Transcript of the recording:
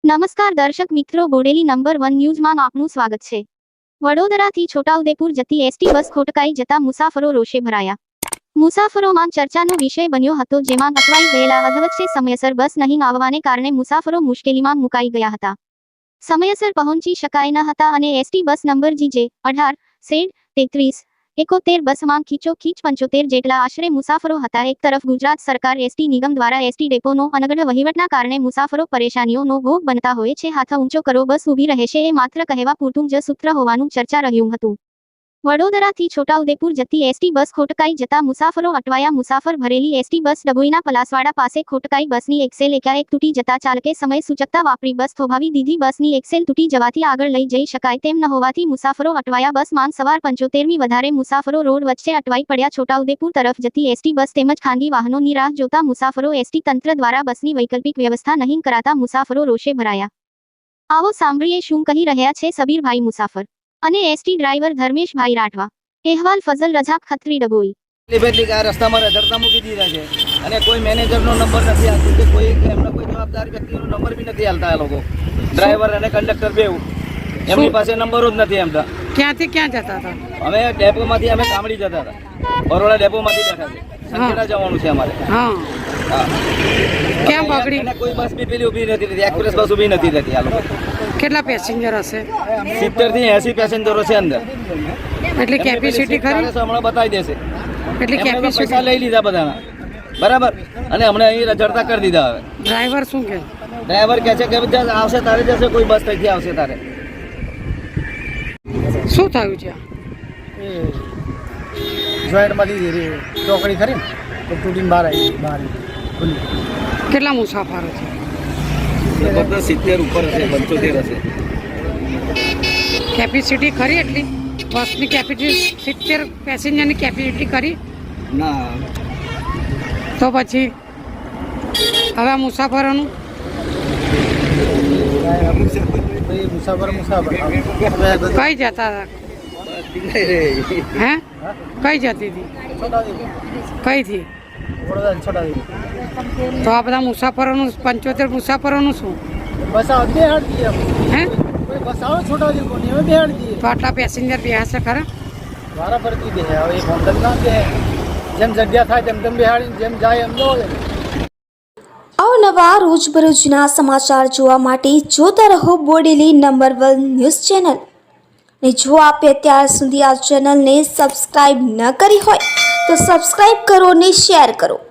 નમસ્કાર દર્શક મિત્રો, બોડેલી નંબર 1 ન્યૂઝમાં આપનું સ્વાગત છે। વડોદરાથી છોટાઉદેપુર જતી એસટી બસ ખોટકાઈ જતા મુસાફરો રોષે ભરાયા। મુસાફરોમાં ચર્ચાનો વિષય બન્યો હતો, જેમાં અટવાઈ ગયેલા અધવચ્ચે સમયસર બસ નહીં આવવાને કારણે મુસાફરો મુશ્કેલીમાં મુકાઈ ગયા હતા। સમયસર પહોંચી શકાય ન હતા અને એસટી બસ નંબર GJ 18-33-71 બસમાં ખીચોખીચ 75 જેટલા આશરે મુસાફરો હતા। એક તરફ ગુજરાત સરકાર એસટી નિગમ દ્વારા એસટી ડેપોનો અનગઢ વહીવટના કારણે મુસાફરો પરેશાનીઓનો ભોગ બનતા હોય છે। હાથ ઊંચો કરો, બસ ઊભી રહેશે એ માત્ર કહેવા પૂરતું જ સૂત્ર હોવાનું ચર્ચા રહ્યું હતું। વડોદરાથી છોટાઉદેપુર જતી એસટી બસ ખોટકાઈ જતા મુસાફરો અટવાયા। મુસાફર ભરેલી એસટી બસ ડભોઈના પલાસવાડા પાસે ખોટકાઈ। બસની એક્સેલ એકાએક તૂટી જતા ચાલકે સમય સૂચકતા વાપરી બસ થોભાવી દીધી। બસની એક્સેલ તૂટી જવાથી આગળ લઈ જઈ શકાય તેમ ન હોવાથી મુસાફરો અટવાયા। બસમાં સવાર 75મી વધારે મુસાફરો રોડ વચ્ચે અટવાઈ પડ્યા। છોટાઉદેપુર તરફ જતી એસટી બસ તેમજ ખાનગી વાહનોની રાહ જોતા મુસાફરો એસટી તંત્ર દ્વારા બસની વૈકલ્પિક વ્યવસ્થા નહીં કરાતા મુસાફરો રોષે ભરાયા। આવો સાંભળીએ શું કહી રહ્યા છે સબીરભાઈ મુસાફર અને એસટી ડ્રાઈવર ધર્મેશભાઈ રાઠવા। અહેવાલ ફઝલ રઝા ખત્રી, ડભોઈ। આ રસ્તામાં રજડતા મૂકી દીધા છે અને કોઈ મેનેજરનો નંબર નથી આપતું કે કોઈ એમનો કોઈ જવાબદાર વ્યક્તિનો નંબર બી નથી આલતા। આ લોકો ડ્રાઈવર અને કંડક્ટર બેવ એમની પાસે નંબરો જ નથી એમના। ક્યાંથી ક્યાં જતા હતા? અમે ડેપોમાંથી અમે કામડી જતા હતા, બરોડા ડેપોમાંથી બેઠા છે, સંકેડા જવાનું છે અમારે। હા, ક્યાં બગડી? અને કોઈ બસ બી પેલી ઊભી નથી રહેતી, એક્સપ્રેસ બસ ઊભી નથી રહેતી। આ લોકો કેટલા પેસેન્જર હશે? 70 થી 80 પેસેન્જરો છે અંદર। એટલી કેપેસિટી ખરી? હમણાં બતાવી દેશે। એટલી કેપેસિટી પૈસા લઈ લીધા બધાના, બરાબર, અને હમણાં અહીં રજડતા કરી દીધા। હવે ડ્રાઈવર શું કે? ડ્રાઈવર કહે છે કે આવશે તારે જશે, કોઈ બસ ત્યાંથી આવશે તારે। શું થયું છે? જોઈન્ટમાંથી ચોકડી ખરી ને તો તૂટીને બહાર આવી કેટલા મુસાફરો છે? 70 ઉપર હશે, 75 હશે। કેપેસિટી ખરી એટલી? બસની કેપેસિટી 70 પેસેન્જરની કેપેસિટી ખરી? ના, તો પછી હવે આ મુસાફરોનું મુસાફર કઈ જતા હતા? હે, કઈ જતી હતી? કઈથી? તો આ બધા મુસાફરોનું 75 મુસાફરોનું શું? બસ આવે બેહાડી દઈએ હે, બસ આવે છોટાઉદેપુર કોની અમે બેહાડી દઈએ। તો આટલા પેસેન્જર બેહશે ખરા? વારા ફરતી બેહે, હવે એક હોન્ડલ ના બેહે, જેમ જગ્યા થાય તેમ તેમ બેહાડી જેમ જાય એમ જો। અવનવા રોજબરોજના સમાચાર જોવા માટે જોતા રહો બોડેલી નંબર 1 ન્યૂઝ ચેનલ। ને જો આપે અત્યાર સુધી આ ચેનલને સબસ્ક્રાઇબ ન કરી હોય તો સબસ્ક્રાઇબ કરો અને શેર કરો।